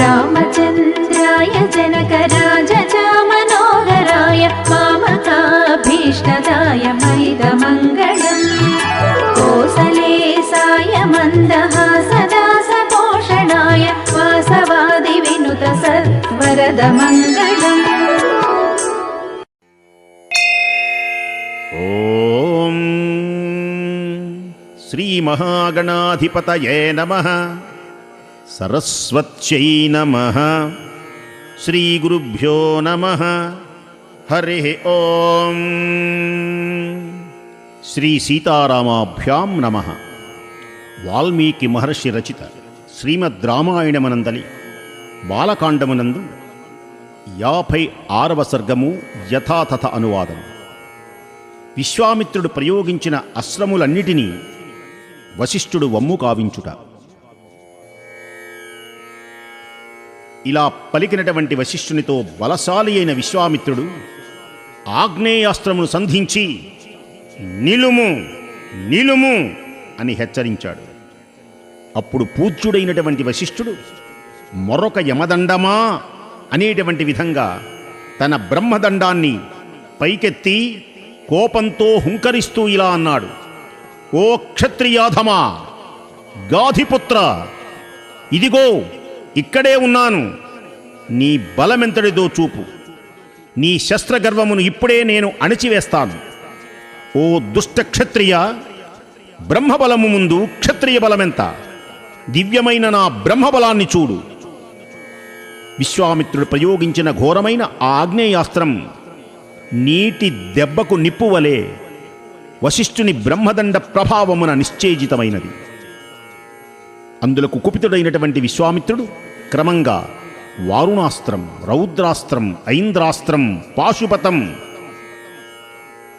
रामचन्द्राय जनकराजचामनोहराय मामकाभीष्टदाय मैदमङ्गलम् कोसलेशाय मन्दहासदासपोषणाय वासवादिविनुत सत्वरदमङ्गलम्। ఓం శ్రీ మహాగణాధిపతయే నమః. సరస్వత్యై నమః. శ్రీ గురుభ్యో నమః. హరి ఓం. శ్రీ సీతారామాభ్యాం నమః. వాల్మీకి మహర్షి రచిత శ్రీమద్ రామాయణమనందలి బాలకాండమునందు 56వ సర్గము యథాతథ అనువాదం. విశ్వామిత్రుడు ప్రయోగించిన అస్త్రములన్నిటినీ వశిష్ఠుడు వమ్ము కావించుట. ఇలా పలికినటువంటి వశిష్ఠునితో బలశాలి అయిన విశ్వామిత్రుడు ఆగ్నేయాస్త్రమును సంధించి నిలుము నిలుము అని హెచ్చరించాడు. అప్పుడు పూజ్యుడైనటువంటి వశిష్ఠుడు మరొక యమదండమా అనేటువంటి విధంగా తన బ్రహ్మదండాన్ని పైకెత్తి కోపంతో హుంకరిస్తూ ఇలా అన్నాడు. ఓ క్షత్రియాధమా, గాధిపుత్ర, ఇదిగో ఇక్కడే ఉన్నాను. నీ బలమెంతటిదో చూపు. నీ శస్త్రగర్వమును ఇప్పుడే నేను అణిచివేస్తాను. ఓ దుష్ట క్షత్రియ, బ్రహ్మబలము ముందు క్షత్రియ బలమెంత? దివ్యమైన నా బ్రహ్మబలాన్ని చూడు. విశ్వామిత్రుడు ప్రయోగించిన ఘోరమైన ఆ ఆగ్నేయాస్త్రం నీటి దెబ్బకు నిప్పువలే వశిష్ఠుని బ్రహ్మదండ ప్రభావమున నిశ్చేజితమైనది. అందులకు కుపితుడైనటువంటి విశ్వామిత్రుడు క్రమంగా వారుణాస్త్రం, రౌద్రాస్త్రం, ఐంద్రాస్త్రం, పాశుపతం,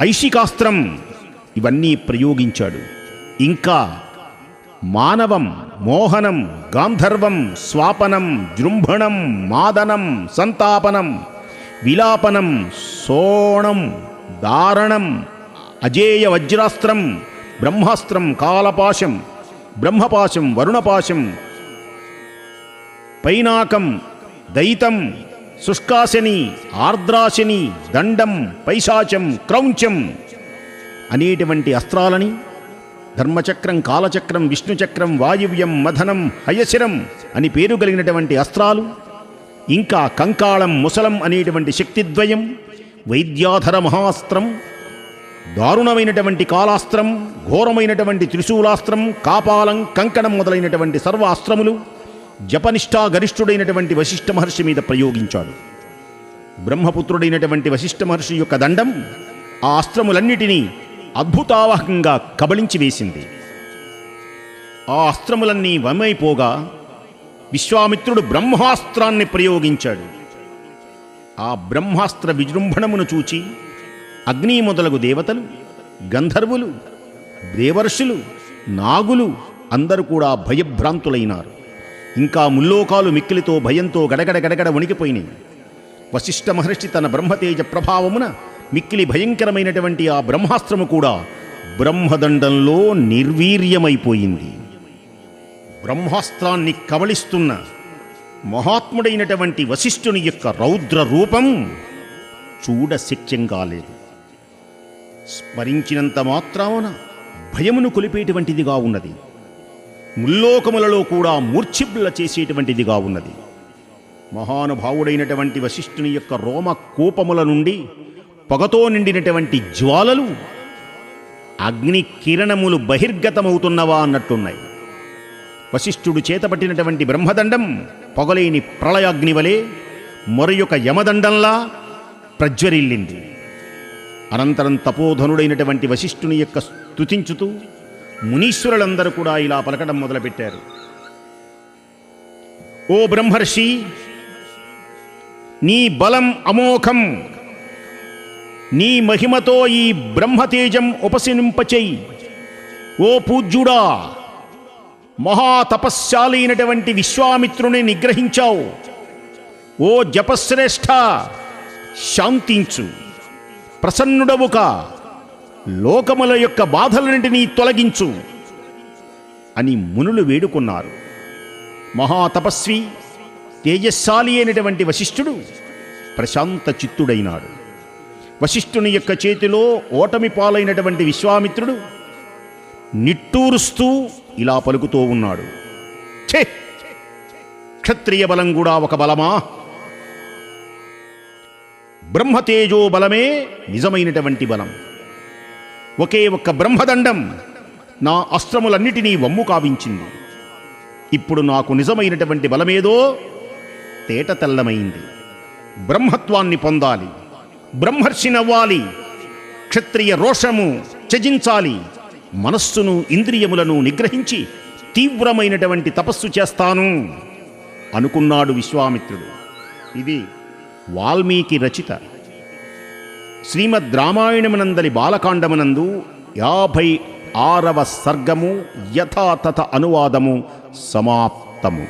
ఐషికాస్త్రం ఇవన్నీ ప్రయోగించాడు. ఇంకా మానవం, మోహనం, గాంధర్వం, స్వాపనం, జృంభణం, మాదనం, సంతాపనం, విలాపనం, సోణం, దారణం, అజేయ వజ్రాస్త్రం, బ్రహ్మాస్త్రం, కాలపాశం, బ్రహ్మపాశం, వరుణపాశం, పైనాకం, దయితం, శుష్కాశని, ఆర్ద్రాశని, దండం, పైశాచం, క్రౌంచం అనేటువంటి అస్త్రాలని ధర్మచక్రం, కాలచక్రం, విష్ణుచక్రం, వాయువ్యం, మథనం, హయశిరం అని పేరు కలిగినటువంటి అస్త్రాలు, ఇంకా కంకాళం, ముసలం అనేటువంటి శక్తిద్వయం, వైద్యాధర మహాస్త్రం, దారుణమైనటువంటి కాలాస్త్రం, ఘోరమైనటువంటి త్రిశూలాస్త్రం, కాపాలం, కంకణం మొదలైనటువంటి సర్వ అస్త్రములు జపనిష్టా గరిష్ఠుడైనటువంటి వశిష్ఠ మహర్షి మీద ప్రయోగించాడు. బ్రహ్మపుత్రుడైనటువంటి వశిష్ఠ మహర్షి యొక్క దండం ఆ అస్త్రములన్నిటినీ అద్భుతావహంగా కబళించి వేసింది. ఆ అస్త్రములన్నీ వమైపోగా విశ్వామిత్రుడు బ్రహ్మాస్త్రాన్ని ప్రయోగించాడు. ఆ బ్రహ్మాస్త్ర విజృంభణమును చూచి అగ్ని మొదలగు దేవతలు, గంధర్వులు, దేవర్షులు, నాగులు అందరూ కూడా భయభ్రాంతులైనారు. ఇంకా ముల్లోకాలు మిక్కిలితో భయంతో గడగడ గడగడ వణికిపోయినాయి. వశిష్ఠ మహర్షి తన బ్రహ్మతేజ ప్రభావమున మిక్కిలి భయంకరమైనటువంటి ఆ బ్రహ్మాస్త్రము కూడా బ్రహ్మదండంలో నిర్వీర్యమైపోయింది. బ్రహ్మాస్త్రాన్ని కబళిస్తున్న మహాత్ముడైనటువంటి వశిష్ఠుని యొక్క రౌద్ర రూపం చూడశక్యం కాలేదు. స్మరించినంత మాత్రాన భయమును కొలిపేటువంటిదిగా ఉన్నది. ముల్లోకములలో కూడా మూర్ఛిబ్బుల చేసేటువంటిదిగా ఉన్నది. మహానుభావుడైనటువంటి వశిష్ఠుని యొక్క రోమ కూపముల నుండి పొగతో నిండినటువంటి జ్వాలలు అగ్ని కిరణములు బహిర్గతమవుతున్నవా అన్నట్టున్నాయి. వశిష్ఠుడు చేతపట్టినటువంటి బ్రహ్మదండం పొగలేని ప్రళయాగ్ని వలె మరొక యమదండంలా ప్రజ్వరిల్లింది. అనంతరం తపోధనుడైనటువంటి వశిష్ఠుని యొక్క స్తుతించుతూ మునీశ్వరులందరూ కూడా ఇలా పలకడం మొదలుపెట్టారు. ఓ బ్రహ్మర్షి, నీ బలం అమోఘం. నీ మహిమతో ఈ బ్రహ్మతేజం ఉపశమింపచేయి. ఓ పూజ్యుడా, మహాతపశ్శాలి అయినటువంటి విశ్వామిత్రుని నిగ్రహించావు. ఓ జపశ్రేష్ఠ, శాంతించు, ప్రసన్నుడవుక, లోకముల యొక్క బాధలన్నింటినీ తొలగించు అని మునులు వేడుకున్నారు. మహాతపస్వి తేజస్శాలి అయినటువంటి వశిష్ఠుడు ప్రశాంత చిత్తుడైనాడు. వశిష్ఠుని యొక్క చేతిలో ఓటమి పాలైనటువంటి విశ్వామిత్రుడు నిట్టూరుస్తూ ఇలా పలుకుతూ ఉన్నాడు. ఛే! క్షత్రియ బలం కూడా ఒక బలమా? బ్రహ్మతేజో బలమే నిజమైనటువంటి బలం. ఒకే ఒక్క బ్రహ్మదండం నా అస్త్రములన్నిటినీ వమ్ము కావించింది. ఇప్పుడు నాకు నిజమైనటువంటి బలమేదో తేట తెల్లమైంది. బ్రహ్మత్వాన్ని పొందాలి, బ్రహ్మర్షినవ్వాలి, క్షత్రియ రోషము త్యజించాలి, మనస్సును ఇంద్రియములను నిగ్రహించి తీవ్రమైనటువంటి తపస్సు చేస్తాను అనుకున్నాడు విశ్వామిత్రుడు. ఇది వాల్మీకి రచిత శ్రీమద్ రామాయణమునందలి బాలకాండమునందు 56వ సర్గము యథాతథ అనువాదము సమాప్తము.